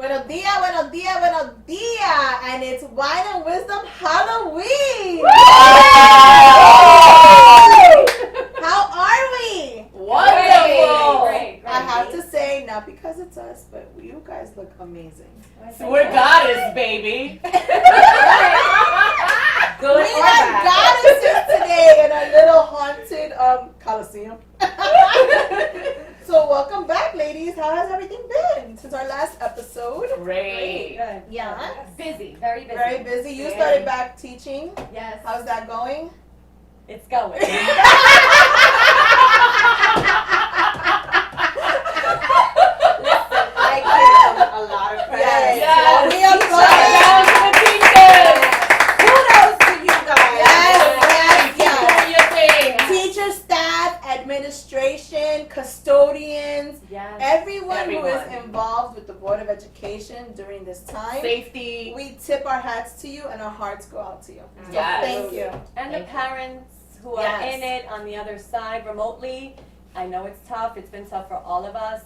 Buenos dias, buenos dias, buenos dias. And it's Wine and Wisdom Halloween. How are we? Wonderful. Great. I have to say, not because it's us, but you guys look amazing. So we're goddess, baby. Good we are goddesses today in our little haunted Coliseum. So welcome back, ladies. How has everything been since our last episode? Great. Good. Yeah. Busy. Very busy. Very busy. You started back teaching. Yes. How's that going? It's going. I give them a lot of credit. Yes. We are Kudos to you guys. Yes. Teacher, staff, administration, custodians, everyone who is involved with the Board of Education during this time. Safety. We tip our hats to you and our hearts go out to you. So Yes. thank you. And the parents who are in it on the other side remotely. I know it's tough. It's been tough for all of us.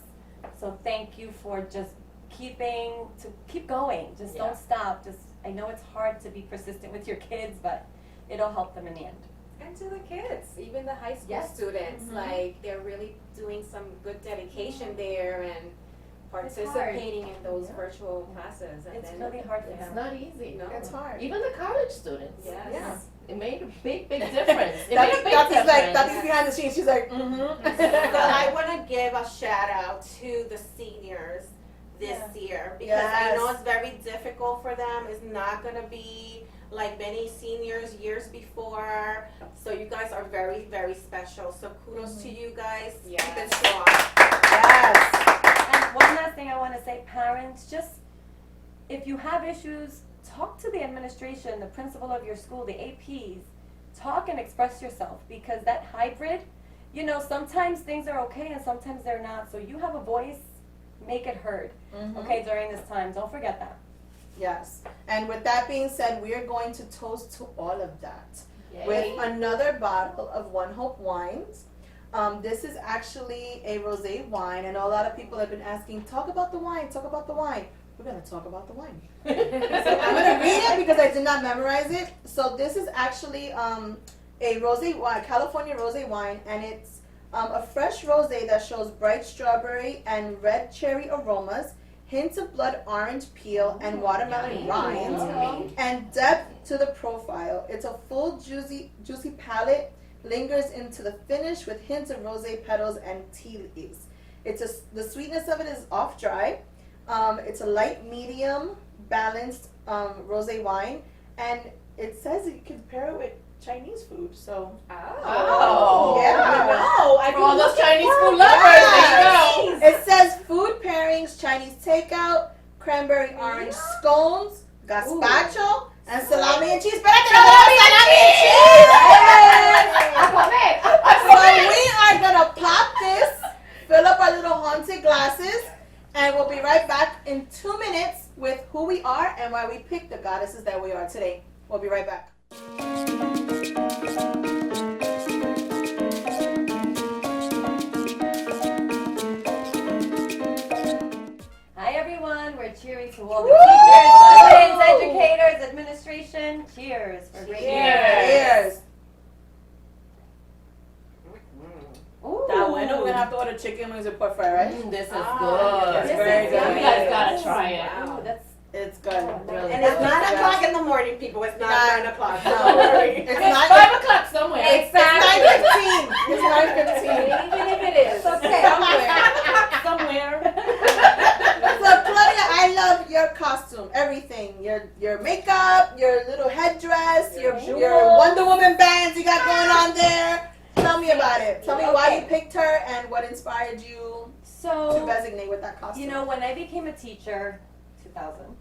So thank you for just keep going. Just don't stop. I know it's hard to be persistent with your kids, but it'll help them in the end. And to the kids, even the high school students, like they're really doing some good dedication there and participating in those virtual classes. And It's really hard for It's them. not easy. No. It's hard. Even the college students. Yes. Yeah. It made a big difference. Tati's behind the scenes. She's like, mm-hmm. So I want to give a shout out to the seniors this year because I know it's very difficult for them. It's not going to be like many seniors years before. So you guys are very, very special. So kudos to you guys. Yes. Keep it strong. Yes. And one last thing I want to say, parents, just if you have issues, talk to the administration, the principal of your school, the APs. Talk and express yourself because that hybrid, sometimes things are okay and sometimes they're not. So you have a voice, make it heard, okay, during this time. Don't forget that. Yes. And with that being said, we are going to toast to all of that Yay. with another bottle of One Hope Wines. This is actually a rosé wine. I know a lot of people have been asking, talk about the wine. We're going to talk about the wine. So I'm going to read it because I did not memorize it. So this is actually a rosé wine, California rosé wine, and it's a fresh rosé that shows bright strawberry and red cherry aromas, hints of blood orange peel and watermelon rind, and depth to the profile. It's a full, juicy palate, lingers into the finish with hints of rosé petals and tea leaves. The sweetness of it is off dry. It's a light medium balanced rosé wine, and it says that you can pair it with Chinese food. So Oh. yeah, For all those Chinese food lovers, there you go. It says food pairings: Chinese takeout, cranberry orange scones, gazpacho, and salami and cheese. Salami and cheese! So we are gonna pop this, fill up our little haunted glasses, and we'll be right back in 2 minutes with who we are and why we picked the goddesses that we are today. We'll be right back. Hi everyone, we're cheering to all the teachers, students, educators, administration. Cheers for great Cheers. Ooh. That bueno, we're gonna have to order chicken wings and pork fry, right? This is Ah, good. yes, very You good. guys gotta try it. Wow. Ooh, that's It's good. Really And it's good. 9 o'clock in the morning, people. It's not 9 o'clock. No. Don't worry. It's It's not 5 o'clock somewhere. It's 9:15. It's 9:15. Even if it is. okay. Somewhere. So Claudia, I love your costume, everything. Your makeup, your little headdress, your Wonder Woman bands you got going on there. Tell me about it. Tell me why you picked her and what inspired you to So, resonate with that costume. when I became a teacher, 2000,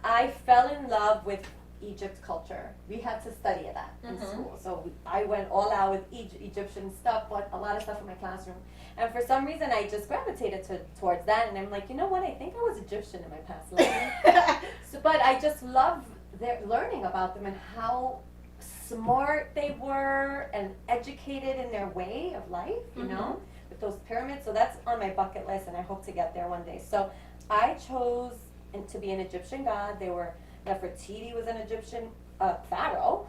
I fell in love with Egypt culture. We had to study that in school. So I went all out with Egyptian stuff, but a lot of stuff in my classroom. And for some reason, I just gravitated towards that. And I'm like, you know what? I think I was Egyptian in my past life. But I just love learning about them and how smart they were and educated in their way of life, you know, with those pyramids. So that's on my bucket list, and I hope to get there one day. So I chose to be an Egyptian god. Nefertiti was an Egyptian pharaoh.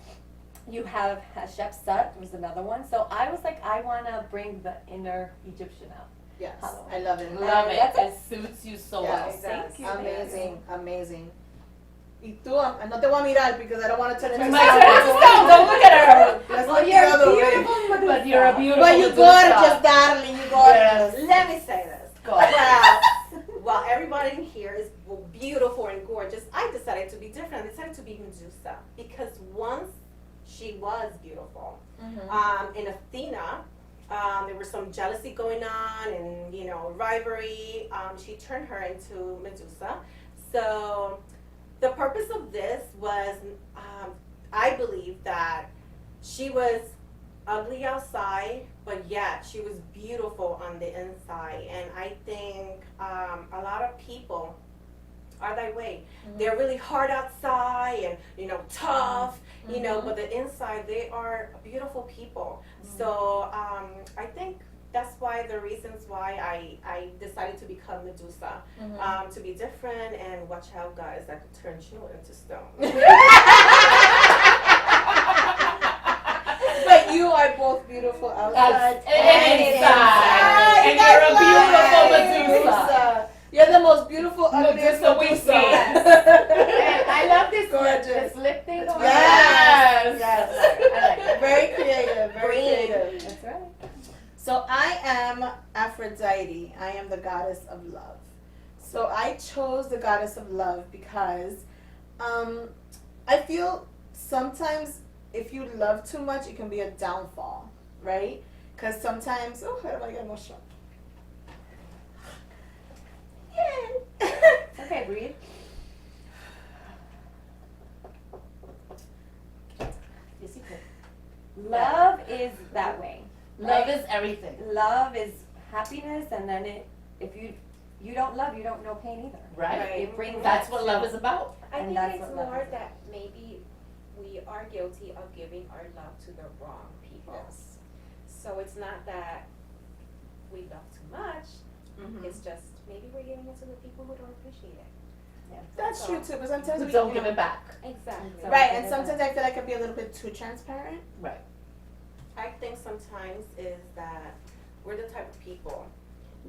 You have Hatshepsut was another one. So I was like, I want to bring the inner Egyptian out. Yes, Halloween. I love it. Love it. That's It suits you so well. Yes. Thank you. Amazing, amazing. Y tú, no te voy a mirar because I don't want to turn into My stone, don't look at her. Let's Well, look you're the other way. beautiful, Medusa. But you're a beautiful But you Medusa. gorgeous, darling, you gorgeous. Let me say this. Go ahead. Well, while everybody in here is beautiful and gorgeous, I decided to be different. I decided to be Medusa because once she was beautiful. In Athena, there was some jealousy going on and, rivalry. She turned her into Medusa. So the purpose of this was, I believe that she was ugly outside, but yet she was beautiful on the inside. And I think a lot of people are that way. They're really hard outside and, tough, but the inside, they are beautiful people. So I think that's why the reasons why I decided to become Medusa, to be different and watch out, guys, I could turn you into stone. But you are both beautiful outside And inside. And you're a beautiful Medusa. You're the most beautiful, ugliest Medusa we Medusa. see. And I love this Gorgeous. this lip thing. going on. Yes. Yes. I like it. Very creative, very Green. creative. That's right. So I am Aphrodite. I am the goddess of love. So I chose the goddess of love because I feel sometimes if you love too much, it can be a downfall, right? Because sometimes, oh, how do I get emotional? Yay! Okay, breathe. Yes, you could. Love is that way. Love is everything. Love is happiness, and then if you don't love, you don't know pain either. Right? It brings That's that what to- love is about. I And think that's it's what love more is. that maybe we are guilty of giving our love to the wrong people. Yes. So it's not that we love too much, it's just maybe we're giving it to the people who don't appreciate it. Yeah. That's true too, but sometimes So we don't give it back. Exactly. So- Right, and sometimes I feel like I can be a little bit too transparent. Right. I think sometimes is that we're the type of people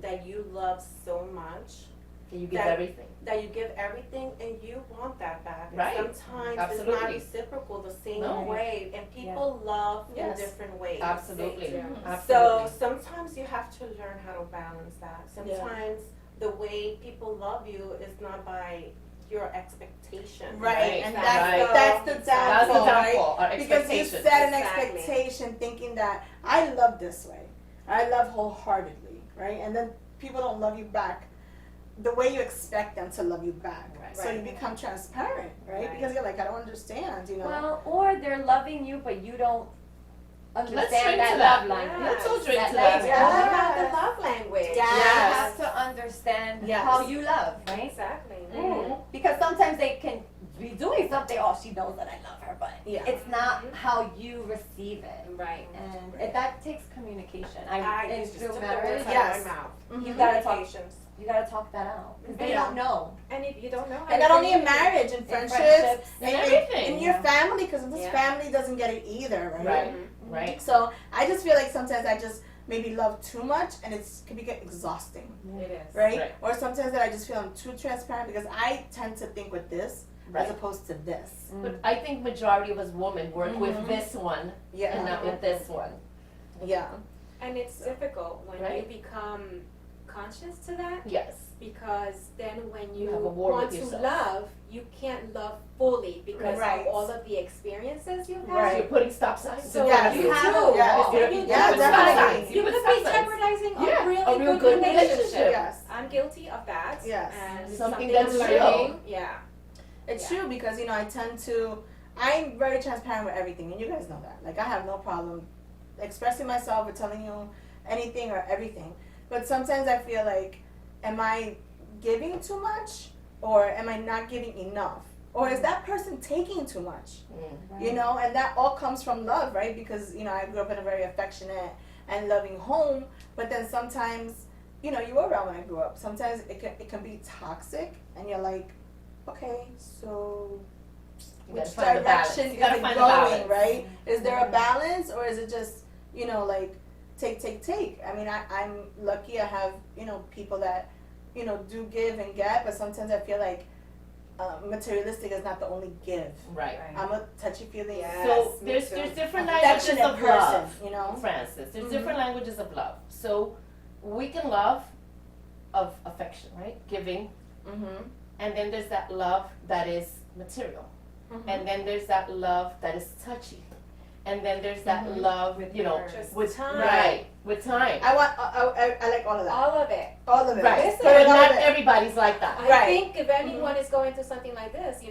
that you love so much And you give That- everything. that you give everything and you want that back. And Right. sometimes it's Absolutely. not reciprocal the same No. way, and people love in Yes. different ways. Absolutely. Yeah. So Absolutely. sometimes you have to learn how to balance that. Sometimes the way people love you is not by your expectation. Right, and Right. that's the That's the downfall, right? downfall. Our Because you expectations. set an Exactly. expectation thinking that I love this way. I love wholeheartedly, right? And then people don't love you back the way you expect them to love you back. Right. So you become transparent, right? Right. Because you're like, I don't understand, Well, or they're loving you, but you don't Let's understand drink that to that. love language. Let's all drink That to that. language. It's all Yes. about the love language. You Yes. have to understand Yes. how you love, right? Exactly. Because sometimes they can be doing something, oh, she knows that I love her, but Yeah. it's not how you receive it. Right. And that takes communication. I And just through took the marriage, words out yes. of my mouth. Mhm. you gotta talk. Communications. You gotta talk that out because they Yeah. don't know. And if you don't know how And to not only in communicate- marriage, in In friendships, And in everything. your family, because sometimes Yeah. family doesn't get it either, right? Right. Right. So I just feel like sometimes I just maybe love too much, and it can get exhausting, It is. right? Right. Or sometimes that I just feel I'm too transparent because I tend to think with this as Right. opposed to this. But I think majority of us women work with Mhm. this one Yeah. and not with this one. Yeah. And it's difficult when Right. you become conscious to that, Yes. because then when You you have a war want with to yourself. love, you can't love fully because Right. of all of the experiences you've So had. you're putting stop signs. So Yes. you have do. a Yes. wall. You're- You you Yeah, put stop definitely. signs. You put could stop be signs. jeopardizing Yeah, a really a real good good relationship. relationship. Yes. I'm guilty of that. Yes. And it's Something something that's I'm real. learning. Yeah. It's Yeah. true because I tend to. I'm very transparent with everything, and you guys know that. Like I have no problem expressing myself or telling you anything or everything. But sometimes I feel like, am I giving too much, or am I not giving enough, or is that person taking too much? You know, and that all comes from love, right? Because I grew up in a very affectionate and loving home, but then sometimes you were around when I grew up. Sometimes it can be toxic, and you're like, okay, so You which gotta find the balance. direction You is gotta it find the going, balance. right? Is there a balance, or is it just, like take? I mean, I'm lucky I have, people that, do give and get, but sometimes I feel like materialistic is not the only give. Right. I'm a touchy-feely, Yes. So me there's too. different languages affectionate of person, love, Francis. There's Mhm. different languages of love. So we can love of affection, right? Giving. Mm-hmm. And then there's that love that is material. Mm-hmm. And then there's that love that is touchy. And then there's that Mhm. love, With Just with time. right, with time. I like all of that. All of it. All of it. Right. Let's But put it all not of it. everybody's like that. I Right. think if anyone is going through something like this,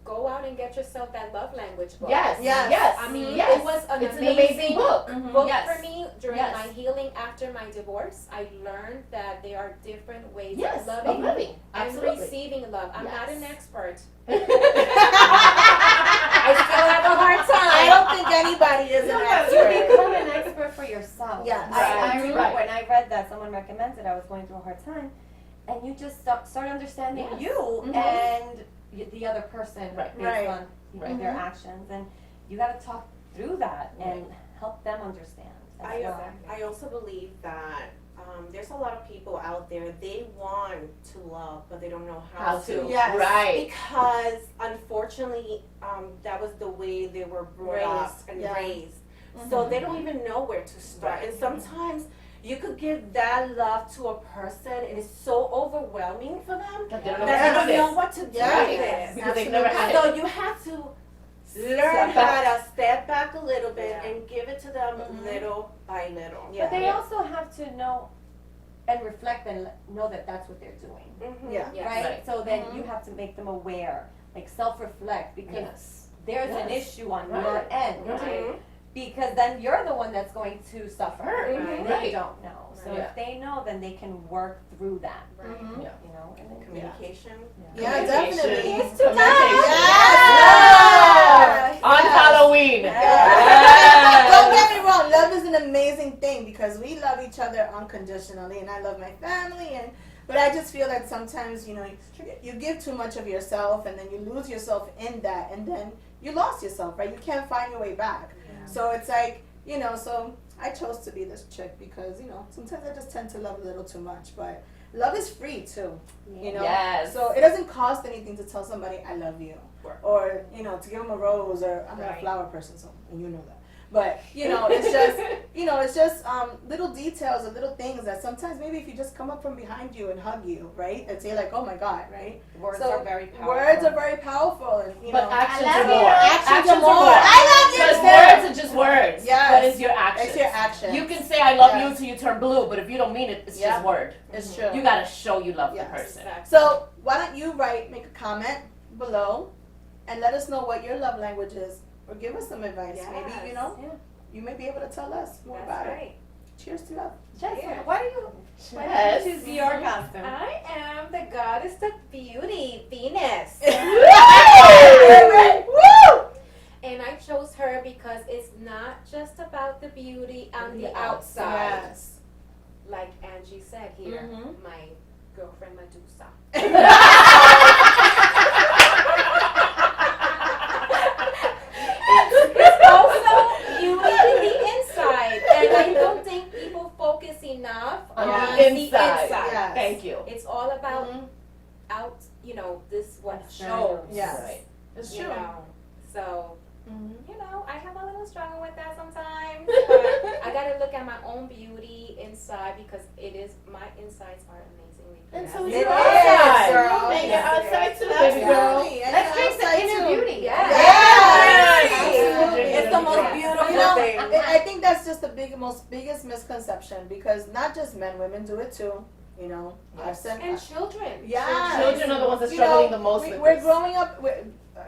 go out and get yourself that love language book. Yes. Yes. Yes. I mean, yes. it was an it's amazing an amazing book. book Yes. for me during Yes. my healing after my divorce. I learned that there are different ways Yes. of Of loving living. and Absolutely. receiving love. I'm not an Yes. expert. I still have a hard time. I don't think anybody is an You expert. become an expert for yourself. Yes. I Right, remember right. when I read that, someone recommended, I was going through a hard time, and you just start understanding Yes. you Mhm. and the other person Right. based Right. on their actions, and you got to talk through that and help them understand. as well. I also believe that there's a lot of people out there, they want to love, but they don't know how to. Yes. Right. Because unfortunately, that was the way they were brought up Raised, and yeah. raised. So Mm-hmm. they don't even know where to start. Right. And sometimes you could give that love to a person and it's so overwhelming for them That they don't know that what they to don't do. know what to do Yeah. with Yes. it. Because they've never had it. So you have to learn how to step back a little bit Yeah. and give it to them Mhm. little by little. But they also have to know and reflect and know that that's what they're doing, Mhm. Yeah. Yes. right? Right. So then Mhm. you have to make them aware, like self-reflect, because Yes. there's an Yes. issue on Right. your end, Right. Mhm. because then you're the one that's going to suffer. Mhm. They Right. don't know. So Right. if they know, then they can work through that, Mhm. Yeah. you know. And then, Communication. Yeah, Communication. definitely. It's too Communication. Yes. On Yes. Halloween. Yes. Don't get me wrong, love is an amazing thing because we love each other unconditionally, and I love my family, but I just feel that sometimes you give too much of yourself, and then you lose yourself in that, and then you lost yourself, right? You can't find your way back. So it's like so I chose to be this chick because sometimes I just tend to love a little too much, but love is free too. Yes. So it doesn't cost anything to tell somebody I love you, or to give them a rose, or I'm not a Right. flower person, so and you know that. But it's just it's just little details and little things that sometimes maybe if you just come up from behind you and hug you, right, and say like, oh my God, right? Words So, are very powerful. Words are very powerful, and But actions I are love you. more. Actions are more. I love you Because too. words are just words. Yes. But it's your actions. It's your actions. You can say I love Yes. you till you turn blue, but if you don't mean it, it's Yeah. just word. It's true. You gotta show you love Yes. the person. So why don't you make a comment below, and let us know what your love language is, or give us some advice. Yes. Maybe you may be able to tell us more about That's it. right. Cheers to love. Jessica, why did you Yes. choose your costume? I am the goddess of beauty, Venus. Woo! And I chose her because it's not just about the beauty on the outside. Yes. Like Angie said here, Mhm. my girlfriend Medusa. It's also beauty in the inside. And I don't think people focus enough On on the the inside. inside. Yes. Thank you. It's all about Mhm. out, this what External. shows. Yes. Right. It's You true. know. So, Mhm. I have a little struggle with that sometimes. But I gotta look at my own beauty inside because my insides are amazingly And pretty. so is It your is, outside. girl. And your outside too, Absolutely. baby girl. And Let's your drink the outside inner too. beauty. Yes. Yes. Absolutely. It's the most Yes. beautiful thing. I think that's just the biggest misconception, because not just men, women do it too. I've sent. And children. Yeah. Children are the ones that are struggling the most with we're this. growing up.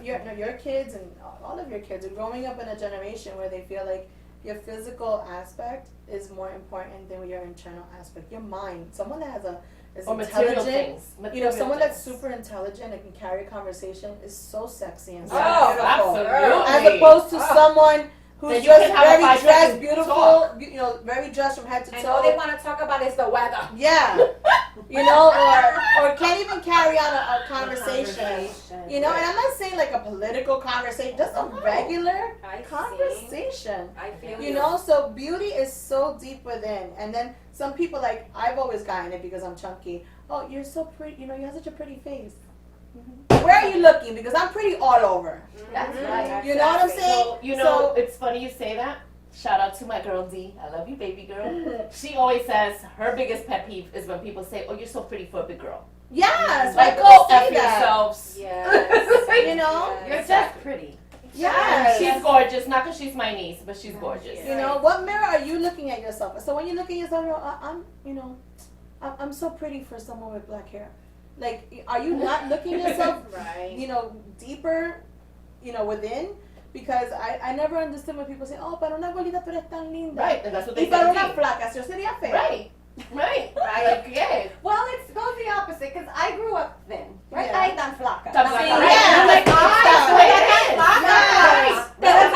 Your kids and all of your kids are growing up in a generation where they feel like your physical aspect is more important than your internal aspect. Your mind. Someone that is Or material intelligent. things. Material Someone that's things. super intelligent and can carry conversation is so sexy and so Oh, beautiful. absolutely. As opposed to someone who's Then you just can have a very 5 dressed, second beautiful, talk. you know, very dressed from head to And toe. all they want to talk about is the weather. Yeah, you know, or can't even carry on a conversation. You know, and I'm not saying like a political conversation, just a regular I conversation. I feel You know, so beauty is so deep within. And then some people, like, I've always gotten it because I'm chunky. Oh, you're so pretty. You know, you have such a pretty face. Where are you looking? Because I'm pretty all over. That's right. You know what I'm saying? So, you know, it's funny you say that. Shout out to my girl D. I love you, baby girl. She always says her biggest pet peeve is when people say, "Oh, you're so pretty for a big girl." Yes, Like, people go say F that. yourselves. Yes. You know? Yes. You're just pretty. Yes. She's gorgeous. Not because she's my niece, but she's gorgeous. You know, what mirror are you looking at yourself? So when you look at yourself, I'm so pretty for someone with black hair. Like, are you not looking at yourself, Right. you know, deeper, you know, within? Because I never understood when people say, oh, para una gordita tú eres tan linda. Right, and that's what Y they para say. una flaca, yo sería fea. Right. Right. Like, yeah. Well, it goes the opposite because I grew up thin. Right? Yeah. I tan flaca. Tan flaca, Sí, right? yeah. You're like, that's the way it is. Yes. That's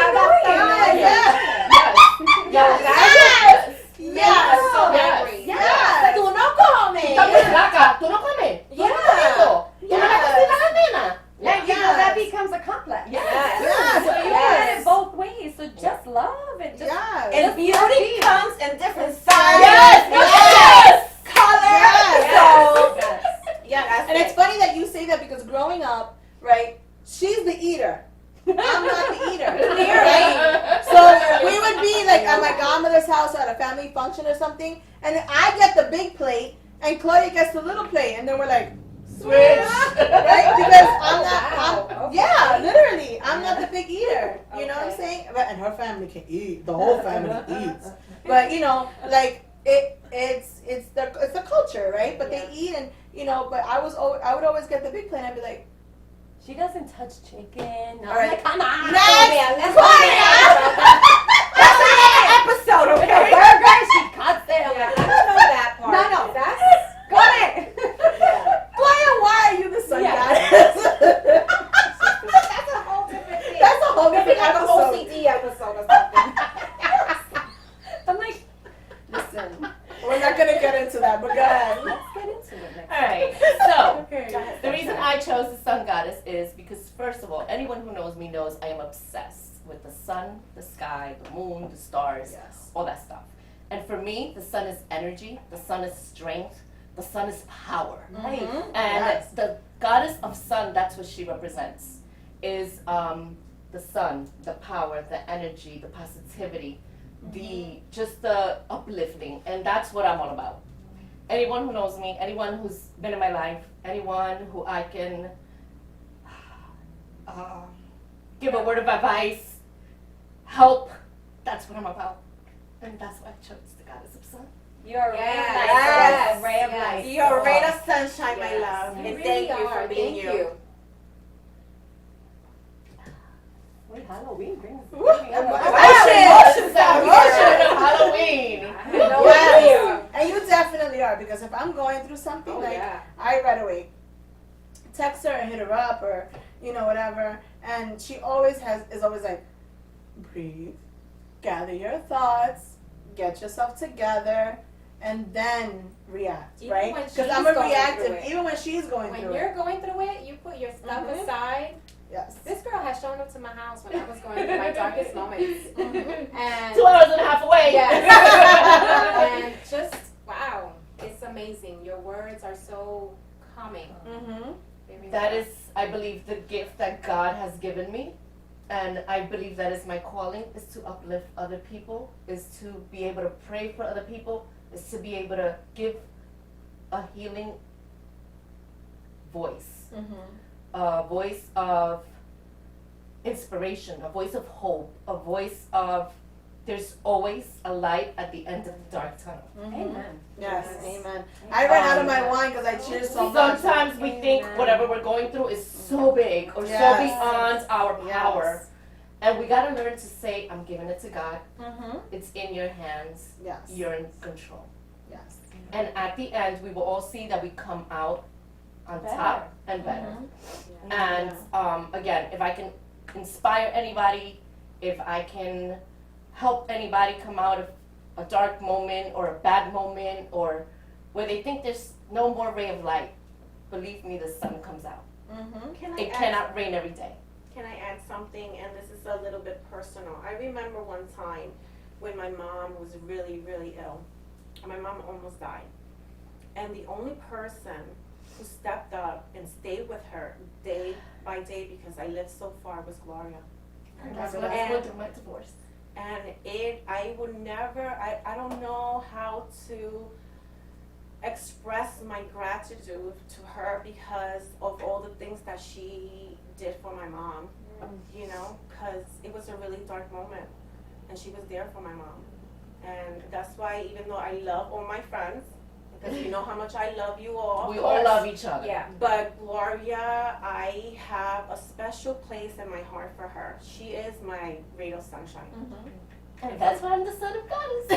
Yes. yes. Yes. Yes. So Yes. agree. Yes. Tú no comes. Tú estás muy flaca. Tú no comes. Tú no comes. Tú no Yes. cocinas la nena. Like, you know, that becomes a complex. Yes. Yes. So you Yes. get it both ways. So just love and just Yes. And beauty comes in different sizes. Yes. Yes. Color. Yes. So, yes. yeah, that's And it. it's funny that you say that because growing up, right, she's the eater. I'm not the eater. Right? So we would be like at my godmother's house or at a family function or something, and then I get the big plate and Claudia gets the little plate, and then we're like, switch, right? Because I'm not, Wow, okay. yeah, literally, I'm not the big eater. You know what I'm Okay. saying? But, and her family can eat. The whole family eats. But you know, like it's the culture, right? But they eat, and you know. But I would always get the big plate. And I'd be like, She doesn't touch chicken. No. All right. Like, come on. Next. Let's Claudia. That's another episode, okay? Burger, she cuts it. I'm Yeah, like, I don't know that part. No. That's go ahead. Claudia, why are you the sun Yeah. goddess? that's a whole different thing. That's a whole Maybe different like an episode. OCD episode or something. I'm like, Listen, we're not gonna get into that, but go ahead. let's get into it next. All right. So, Okay. the reason I chose the sun goddess is because, first of all, anyone who knows me knows I am obsessed with the sun, the sky, the moon, the stars, Yes. all that stuff. And for me, the sun is energy, the sun is strength, the sun is power. Right. Mhm. And Yes. the goddess of sun, that's what she represents, is the sun, the power, the energy, the positivity, the just the uplifting, and that's what I'm all about. Anyone who knows me, anyone who's been in my life, anyone who I can give a word of advice, help, that's what I'm about. And that's why I chose the goddess of sun. You're a Yes. ray of Yes. light. A ray of Yes. light. You're a ray of sunshine, my Yes. love. You And really thank you are. for being Thank you. Wait, Halloween brings Emotions out Emotion here. of Halloween. I know Yes. And you definitely are, because if I'm going through something, Oh, like yeah. I right away text her and hit her up, or you know, whatever, and she always is always like, breathe, gather your thoughts, get yourself together, and then react, Even right? when Because she's I'm a going reactive, through it. even when she's going When through you're it. going through it, you put your stuff Mhm. aside. Yes. This girl has shown up to my house when I was going through my darkest moments. And 2 hours and a half away. yes. And just wow, it's amazing. Your words are so calming. Mm-hmm. Very That well. is, I believe, the gift that God has given me. And I believe that is my calling, is to uplift other people, is to be able to pray for other people, is to be able to give a healing voice. Mm-hmm. A voice of inspiration, a voice of hope, a voice of there's always a light at the end of the dark tunnel. Amen. Yes, Yes. amen. I ran out of my wine because I cheered so much. Sometimes we think whatever we're going through is so big or Yes. so beyond our power. Yes. And we gotta learn to say, I'm giving it to God. Mm-hmm. It's in your hands. Yes. You're in control. Yes. And at the end, we will all see that we come out on Better. top and better. Mm-hmm. Yeah. And again, if I can inspire anybody, if I can help anybody come out of a dark moment or a bad moment or where they think there's no more ray of light, believe me, the sun comes out. Mm-hmm. It cannot rain every day. Can I add something? And this is a little bit personal. I remember one time when my mom was really, really ill. My mom almost died. And the only person who stepped up and stayed with her day by day, because I lived so far, was Gloria. That's what I went through my divorce. And I would never, I don't know how to express my gratitude to her because of all the things that she did for my mom, you know, because it was a really dark moment and she was there for my mom. And that's why, even though I love all my friends, because you know how much I love you all. We all love each other. Yeah. But Gloria, I have a special place in my heart for her. She is my ray of sunshine. And that's why I'm the son of goddess.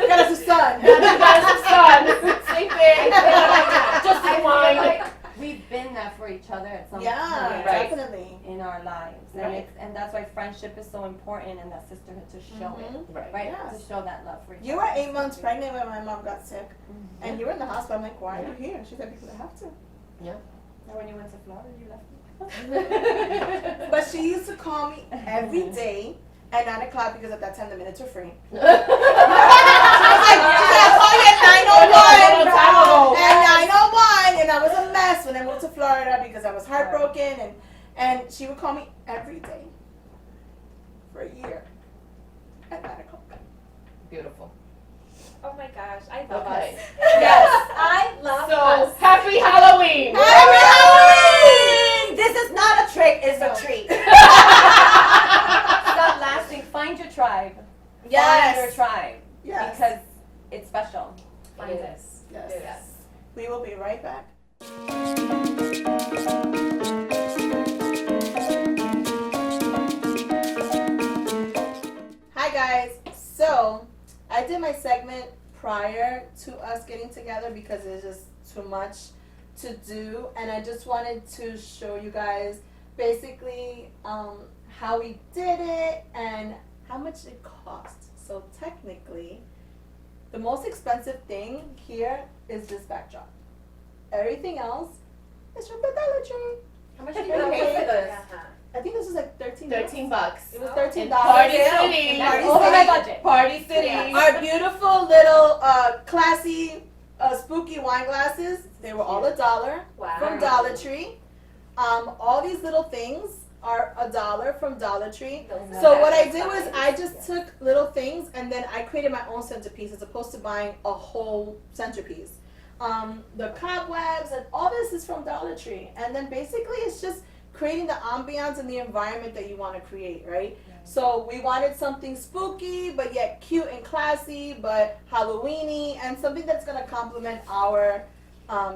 Goddess of sun. Goddess of sun. Same thing. Just I a feel wine. like we've been there for each other at some Yeah, point Right. definitely. in our lives, Right. and that's why friendship is so important and that sisterhood to show it, Right. right? Yes. To show that love for each You other. were 8 months pregnant when my mom got sick, and you were in the hospital. I'm like, why are you here? She said, because I have to. And when you went to Florida, you left me. But she used to call me every day at 9 o'clock because at that time the minutes were free. She said, I'll call you at 9:01. At 9:01, and I was a mess when I moved to Florida because I was heartbroken, and she would call me every day for a year at 9 o'clock. Beautiful. Oh my gosh, I love Okay. us. Yes. I love So us. happy Halloween. Happy Halloween! This is not a trick, it's a treat. Stop lasting. Find your tribe. Find your Yes. tribe. Yes. Because it's special. Find It it. is. Yes. Yes. We will be right back. Hi guys. So I did my segment prior to us getting together because it's just too much to do, and I just wanted to show you guys basically how we did it and how much it cost. So technically, the most expensive thing here is this backdrop. Everything else is from the Dollar Tree. How much did you pay for this? I think this was like $13. $13. It was Oh. $13. In Party City. And that's Party over City. my budget. Party City. Yeah. Our beautiful little classy spooky wine glasses, they were all $1 Wow. from Dollar Tree. All these little things are $1 from Dollar Tree. Those So are what I nice. did was I just took little things and then I created my own centerpiece as opposed to buying a whole centerpiece. The cobwebs and all this is from Dollar Tree, and then basically it's just creating the ambiance and the environment that you want to create, right? So we wanted something spooky but yet cute and classy but Halloweeny, and something that's going to complement our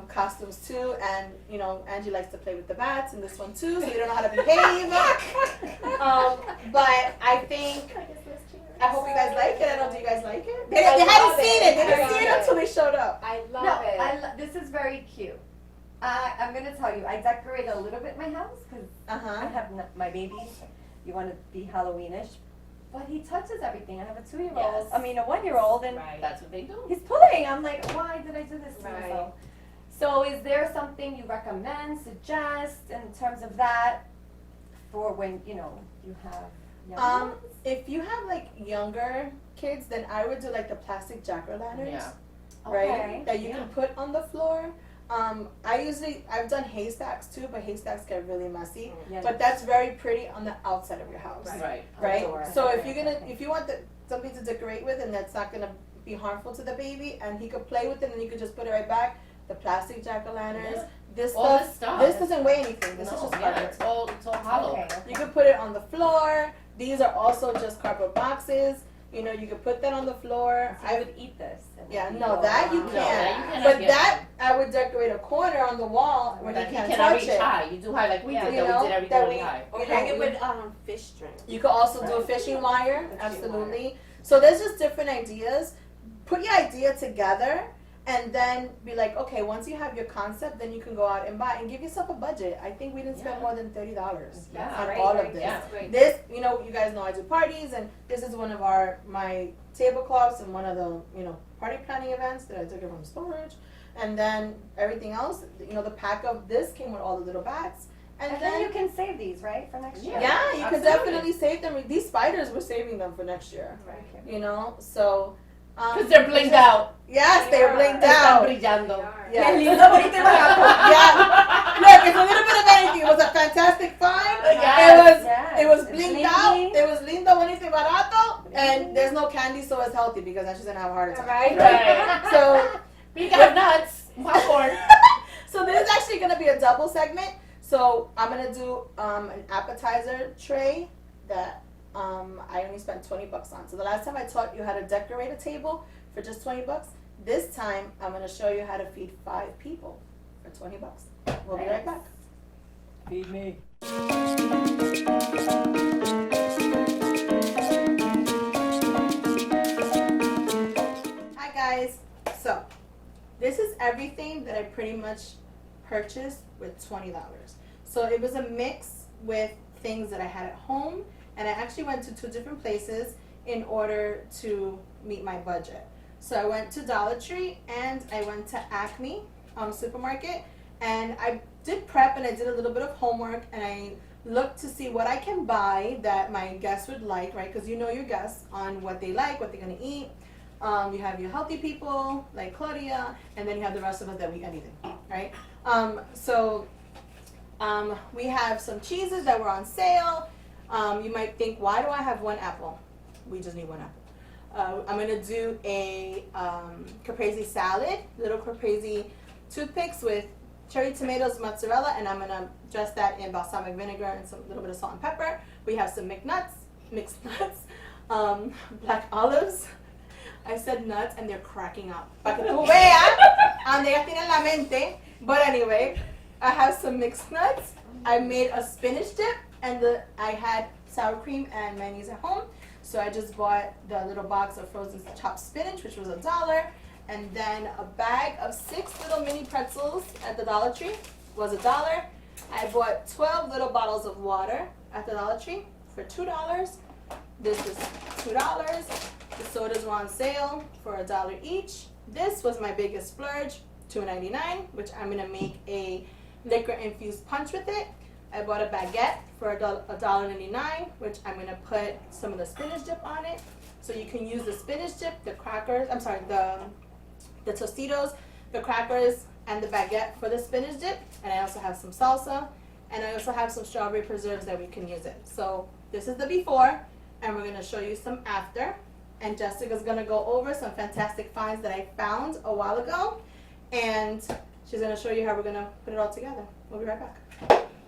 costumes too. And you know, Angie likes to play with the bats in this one too, so we don't know how to behave. But I think I hope you guys like it. I don't know, do you guys like it? They I hadn't love seen it. it. They I didn't love see it it. until they showed up. I love No, it. this is very cute. I'm gonna tell you, I decorate a little bit my house because I Uh-huh. have my baby. You want to be Halloweenish, but he touches everything. I have a 2-year-old. Yes. I mean a 1-year-old, and Right. That's what they do. he's pulling. I'm like, why did I do this to Right. myself? So is there something you recommend, suggest in terms of that for when you have young ones? If you have like younger kids, then I would do like the plastic jack-o'-lanterns, Yeah. right? Okay. That you can put on the floor. I've done haystacks too, but haystacks get really messy. Yeah. But that's very pretty on the outside of your house, Right. right? Outdoor. So if Okay, you're gonna, okay. if you want something to decorate with, and that's not gonna be harmful to the baby, and he could play with it, and you could just put it right back. The plastic jack-o'-lanterns, this All stuff, this stuff. this doesn't weigh anything. This is No, just yeah, cardboard. it's all hollow. Okay. You could put it on the floor. These are also just cardboard boxes. You know, you could put that on the floor. So I would eat this. and Yeah, eat no, all that you around. No, can't. that you cannot But get. that I would decorate a corner on the wall where That he you can't cannot touch reach it. high. You do high like we Yeah. did. You That know, we did everything that really we- high. Or You hang know, it with fish string. You could also do a Right. fishing wire, Fishing absolutely. So there's just different ideas. Put your idea together, and then be like, okay, once you have your concept, then you can go out and buy and give yourself a budget. I think we didn't spend Yeah. more than $30 Yeah. on Great, all great, of this. Yeah. that's great. This, you guys know I do parties, and this is one of my tablecloths and one of the, party planning events that I took it from storage. And then everything else, the pack of this came with all the little bags. And then you can save these, right, for next year? Yeah, you could Absolutely. definitely save them. These spiders, we're saving them for next year. So. Because they're blinged out. Yes, they're blinged Están out. brillando. Yeah. Qué lindo, bonito y barato. Yeah. Look, it's a little bit of anything. It was a fantastic find. Yes. It was It's blinged blingy. out. It was lindo, bonito y barato. And there's no candy, so it's healthy because then she's gonna have a heart attack. Right? Right. So, We got nuts, popcorn. so this is actually gonna be a double segment. So I'm gonna do an appetizer tray that I only spent $20 on. So the last time I taught you how to decorate a table for just $20. This time I'm gonna show you how to feed 5 people for $20. We'll be right back. Feed me. Hi guys. So this is everything that I pretty much purchased with $20. So it was a mix with things that I had at home, and I actually went to 2 different places in order to meet my budget. So I went to Dollar Tree and I went to Acme supermarket, and I did prep and I did a little bit of homework, and I looked to see what I can buy that my guests would like, right? Because you know your guests on what they like, what they're gonna eat. You have your healthy people like Claudia, and then you have the rest of us that we eat anything, right? We have some cheeses that were on sale. You might think, why do I have 1 apple? We just need 1 apple. I'm gonna do a caprese salad, little caprese toothpicks with cherry tomatoes, mozzarella, and I'm gonna dress that in balsamic vinegar and some little bit of salt and pepper. We have some mixed nuts, black olives. I said nuts and they're cracking up. Para que tú veas, donde ellas tienen la mente. But anyway, I have some mixed nuts. I made a spinach dip, and I had sour cream and mayonnaise at home. So I just bought the little box of frozen chopped spinach, which was $1. And then a bag of 6 little mini pretzels at the Dollar Tree was $1. I bought 12 little bottles of water at the Dollar Tree for $2. This was $2. The sodas were on sale for $1 each. This was my biggest splurge, $2.99, which I'm gonna make a liquor infused punch with it. I bought a baguette for $1.99, which I'm gonna put some of the spinach dip on it. So you can use the spinach dip, the crackers, the Tostitos, the crackers, and the baguette for the spinach dip. And I also have some salsa, and I also have some strawberry preserves that we can use it. So this is the before, and we're gonna show you some after. And Jessica's gonna go over some fantastic finds that I found a while ago, and she's gonna show you how we're gonna put it all together. We'll be right back.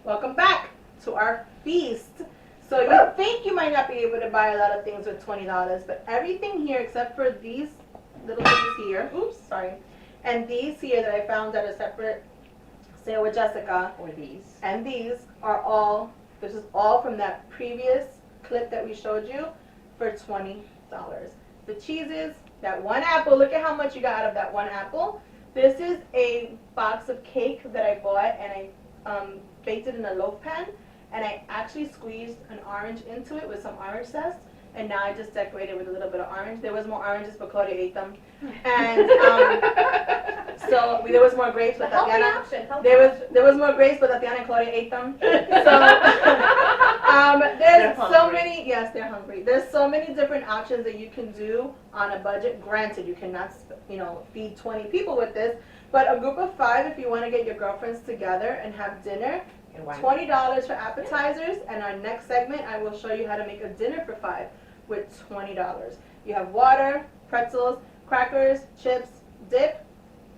Welcome back to our feast. So you think you might not be able to buy a lot of things with $20, but everything here except for these little things here, oops, sorry, and these here that I found at a separate sale with Jessica, Or these. and these are all, this is all from that previous clip that we showed you for $20. The cheeses, that 1 apple, look at how much you got out of that 1 apple. This is a box of cake that I bought, and I baked it in a loaf pan, and I actually squeezed an orange into it with some orange zest, and now I just decorated with a little bit of orange. There was more oranges, but Claudia ate them. And so there was more grapes, but Healthy Tatiana, option. there was more grapes, but Tatiana and Claudia ate them. So there's They're so hungry. many, yes, they're hungry. There's so many different options that you can do on a budget. Granted, you cannot, feed 20 people with this, but a group of 5, if you want to get your girlfriends together and have dinner, $20 for appetizers, and our next segment, I will show you how to make a dinner for 5 with $20. You have water, pretzels, crackers, chips, dip,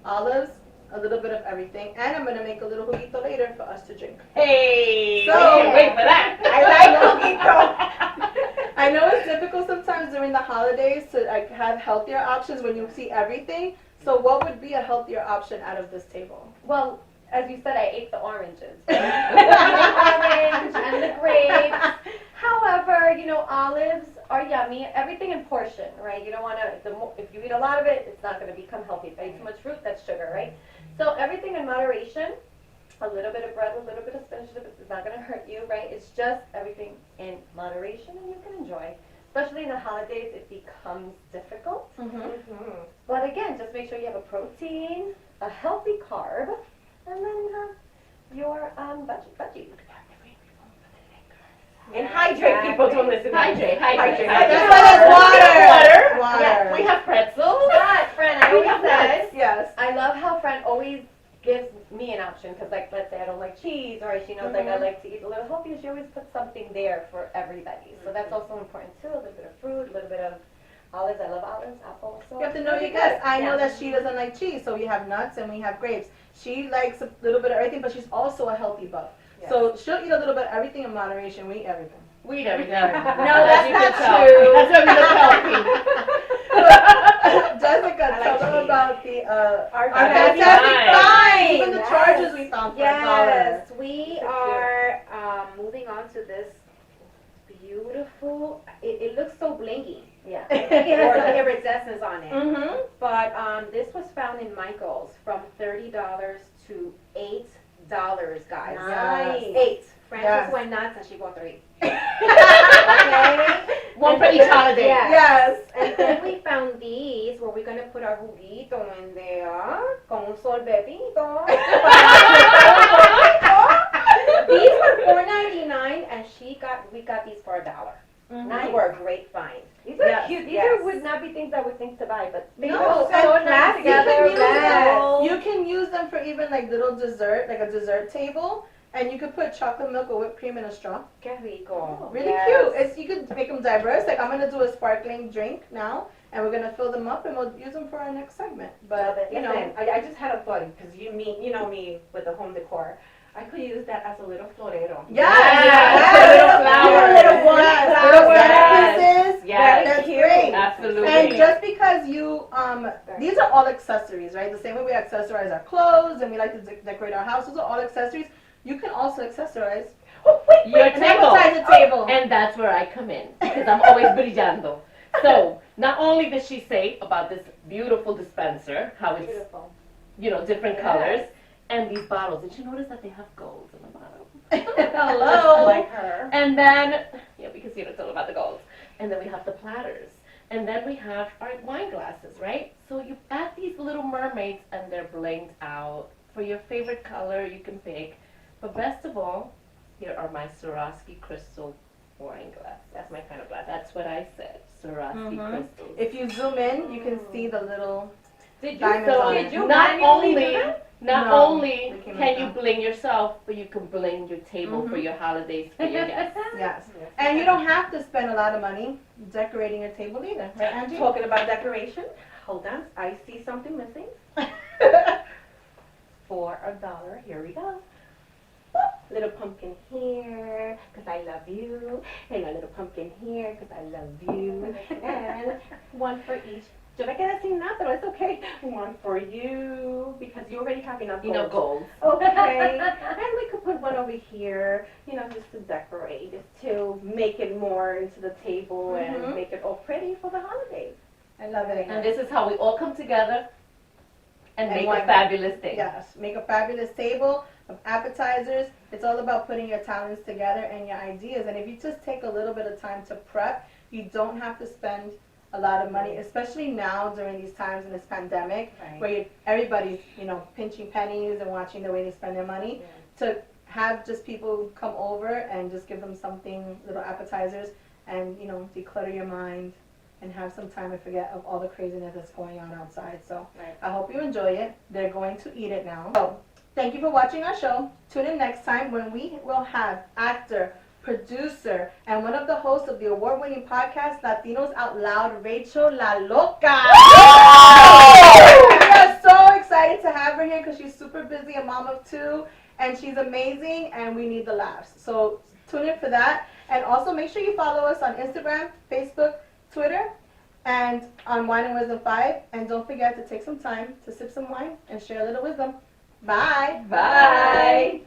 olives, a little bit of everything, and I'm gonna make a little juguito later for us to drink. Hey, So- we can't wait for that. I like juguito. I know it's difficult sometimes during the holidays to have healthier options when you see everything. So what would be a healthier option out of this table? Well, as you said, I ate the oranges. The orange and the grapes. However, olives are yummy. Everything in portion, right? You don't want to, if you eat a lot of it, it's not going to become healthy. If I eat too much fruit, that's sugar, right? So everything in moderation. A little bit of bread, a little bit of spinach, it's not going to hurt you, right? It's just everything in moderation and you can enjoy. Especially in the holidays, it becomes difficult. But again, just make sure you have a protein, a healthy carb, and then your veggie. And hydrate, people don't listen. Hydrate. That's why there's water. Yeah, we have pretzels. But, friend, I We always have said, nuts. Yes. I love how friend always gives me an option because, like, let's say I don't like cheese, or she knows like I like to eat a little healthier. She always puts something there for everybody. So that's also important too. A little bit of fruit, a little bit of olives. I love olives, apples. So You have to know your guts. I know that she doesn't like cheese, so we have nuts and we have grapes. She likes a little bit of everything, but she's also a healthy buff. So she'll eat a little bit of everything in moderation. We eat everything. We eat everything. No, that's You not can tell. true. That's why we look healthy. Jessica, tell them about the Our fantastic Fine. find. Even the Yes. charges we found for $1. Yes, we are moving on to this beautiful. It looks so blingy. Yeah. I think it has some iridescence on it. Mm-hmm. But this was found in Michael's from $30 to $8, guys. Nice. 8. Frances Yes. went nuts and she bought 3. One for each holiday. Yeah. Yes. And then we found these where we're gonna put our juguito in there con un sorbetito. These were $4.99 and we got these for $1. These were a great find. These are Yes, cute. These yes. would not be things I would think to buy, but they No, look so and nice you together. can use Yes. You can use them for even like little dessert, like a dessert table, and you could put chocolate milk or whipped cream in a straw. Qué rico. Really Yes. cute. It's you could make them diverse. Like I'm gonna do a sparkling drink now, and we're gonna fill them up, and we'll use them for our next segment. But you know, Listen, I just had a thought because you know me with the home decor. I could use that as a little florero. yes, Little flowers. little ones, little Yes. centerpieces. Yes. That's great. Absolutely. And just because you, these are all accessories, right? The same way we accessorize our clothes and we like to decorate our houses are all accessories. You can also accessorize Your an table. appetizer table. And that's where I come in because I'm always brillando. So not only did she say about this beautiful dispenser, how it's Beautiful. Different Yes. colors, and these bottles. Did you notice that they have gold in the bottom? Hello. Like her. And then because it's all about the gold. And then we have the platters. And then we have our wine glasses, right? So you add these little mermaids and they're blinged out. For your favorite color, you can pick. But best of all, here are my Swarovski crystal wine glass. That's my kind of glass. That's what I said. Swarovski crystals. If you zoom in, you can see the little Did you? diamonds So on did it. you not manually do only that? not No, only we can can make you them. bling yourself, but you can bling your table for your holidays for your guests. Yes. And you don't have to spend a lot of money decorating your table either, right, Angie? Talking about decoration, hold on. I see something missing. For $1, here we go. Little pumpkin here, because I love you. And a little pumpkin here, because I love you. And one for each. Yo me quedé sin nada, pero it's okay. One for you, because you already have enough gold. Gold. Okay. And we could put one over here, just to decorate, just to make it more into the table and make it all pretty for the holidays. I love it. And this is how we all come together and And make one- a fabulous day. Yes, make a fabulous table of appetizers. It's all about putting your talents together and your ideas. And if you just take a little bit of time to prep, you don't have to spend a lot of money, especially now during these times in this pandemic, where everybody's, pinching pennies and watching the way they spend their money. To have just people come over and just give them something, little appetizers, and, declutter your mind and have some time to forget of all the craziness that's going on outside. So I hope you enjoy it. They're going to eat it now. So thank you for watching our show. Tune in next time when we will have actor, producer, and one of the hosts of the award-winning podcast, Latinos Out Loud, Rachel La Loca. We are so excited to have her here because she's super busy, a mom of 2, and she's amazing, and we need the laughs. So tune in for that. And also make sure you follow us on Instagram, Facebook, Twitter, and on Wine and Wisdom 5. And don't forget to take some time to sip some wine and share a little wisdom. Bye. Bye.